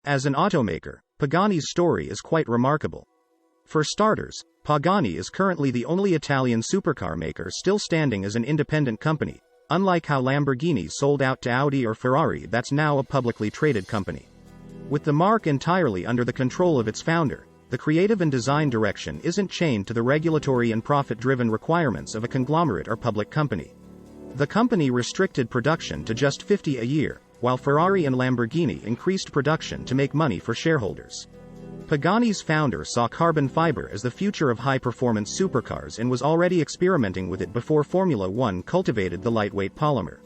As an automaker, Pagani's story is quite remarkable. For starters, Pagani is currently the only Italian supercar maker still standing as an independent company, unlike how Lamborghini sold out to Audi or Ferrari that's now a publicly traded company. With the marque entirely under the control of its founder, the creative and design direction isn't chained to the regulatory and profit-driven requirements of a conglomerate or public company. The company restricted production to just 50 a year, while Ferrari and Lamborghini increased production to make money for shareholders. Pagani's founder saw carbon fiber as the future of high-performance supercars and was already experimenting with it before Formula One cultivated the lightweight polymer.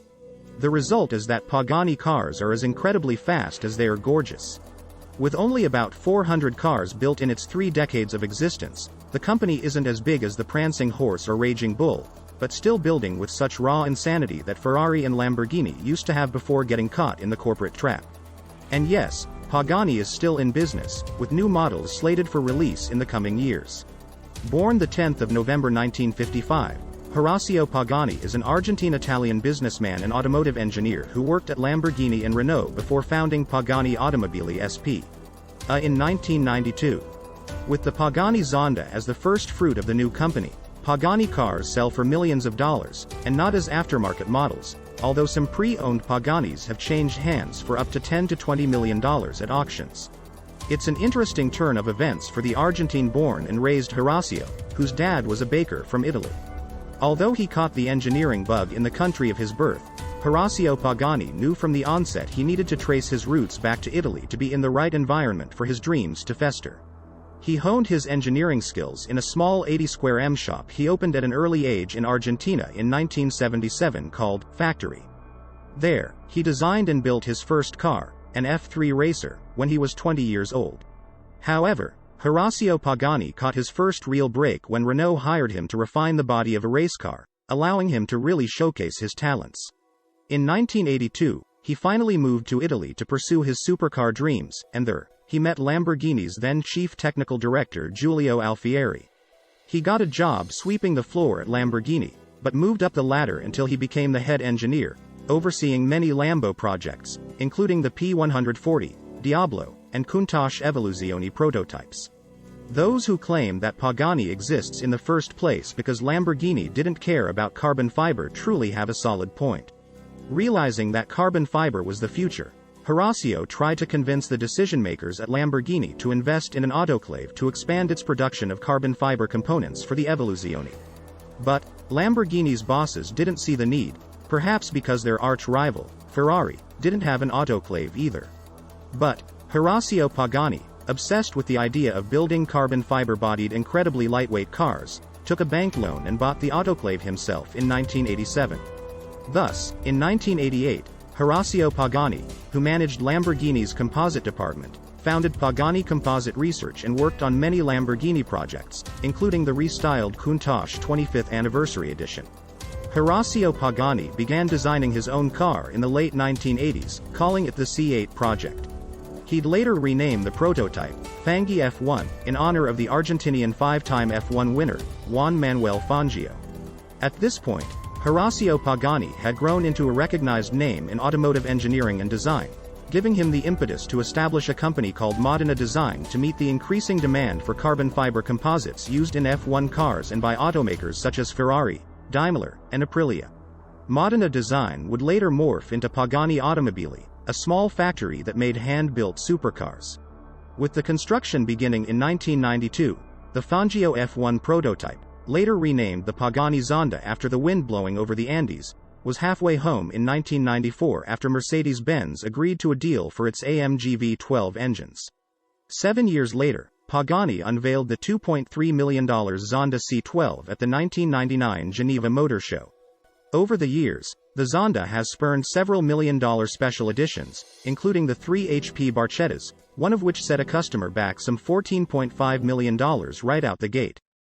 The result is that Pagani cars are as incredibly fast as they are gorgeous. With only about 400 cars built in its 3 decades of existence, the company isn't as big as the prancing horse or raging bull, but still building with such raw insanity that Ferrari and Lamborghini used to have before getting caught in the corporate trap. And yes, Pagani is still in business, with new models slated for release in the coming years. Born the 10th of November 1955, Horacio Pagani is an Argentine-Italian businessman and automotive engineer who worked at Lamborghini and Renault before founding Pagani Automobili SP. In 1992. With the Pagani Zonda as the first fruit of the new company, Pagani cars sell for millions of dollars, and not as aftermarket models, although some pre-owned Paganis have changed hands for up to $10 to $20 million at auctions. It's an interesting turn of events for the Argentine-born and raised Horacio, whose dad was a baker from Italy. Although he caught the engineering bug in the country of his birth, Horacio Pagani knew from the onset he needed to trace his roots back to Italy to be in the right environment for his dreams to fester. He honed his engineering skills in a small 80-square M shop he opened at an early age in Argentina in 1977 called Factory. There, he designed and built his first car, an F3 racer, when he was 20 years old. However, Horacio Pagani caught his first real break when Renault hired him to refine the body of a race car, allowing him to really showcase his talents. In 1982, he finally moved to Italy to pursue his supercar dreams, and there, he met Lamborghini's then chief technical director Giulio Alfieri. He got a job sweeping the floor at Lamborghini, but moved up the ladder until he became the head engineer, overseeing many Lambo projects, including the P140, Diablo, and Countach Evoluzione prototypes. Those who claim that Pagani exists in the first place because Lamborghini didn't care about carbon fiber truly have a solid point. Realizing that carbon fiber was the future, Horacio tried to convince the decision-makers at Lamborghini to invest in an autoclave to expand its production of carbon fiber components for the Evoluzione. But Lamborghini's bosses didn't see the need, perhaps because their arch-rival, Ferrari, didn't have an autoclave either. But Horacio Pagani, obsessed with the idea of building carbon fiber-bodied incredibly lightweight cars, took a bank loan and bought the autoclave himself in 1987. Thus, in 1988, Horacio Pagani, who managed Lamborghini's composite department, founded Pagani Composite Research and worked on many Lamborghini projects, including the restyled Countach 25th Anniversary Edition. Horacio Pagani began designing his own car in the late 1980s, calling it the C8 project. He'd later rename the prototype, Fangio F1, in honor of the Argentinian 5-time F1 winner, Juan Manuel Fangio. At this point, Horacio Pagani had grown into a recognized name in automotive engineering and design, giving him the impetus to establish a company called Modena Design to meet the increasing demand for carbon fiber composites used in F1 cars and by automakers such as Ferrari, Daimler, and Aprilia. Modena Design would later morph into Pagani Automobili, a small factory that made hand-built supercars. With the construction beginning in 1992, the Fangio F1 prototype, later renamed the Pagani Zonda after the wind blowing over the Andes, was halfway home in 1994 after Mercedes-Benz agreed to a deal for its AMG V12 engines. 7 years later, Pagani unveiled the $2.3 million Zonda C12 at the 1999 Geneva Motor Show. Over the years, the Zonda has spurned several million-dollar special editions, including the 3 HP Barchettas, one of which set a customer back some $14.5 million right out the gate.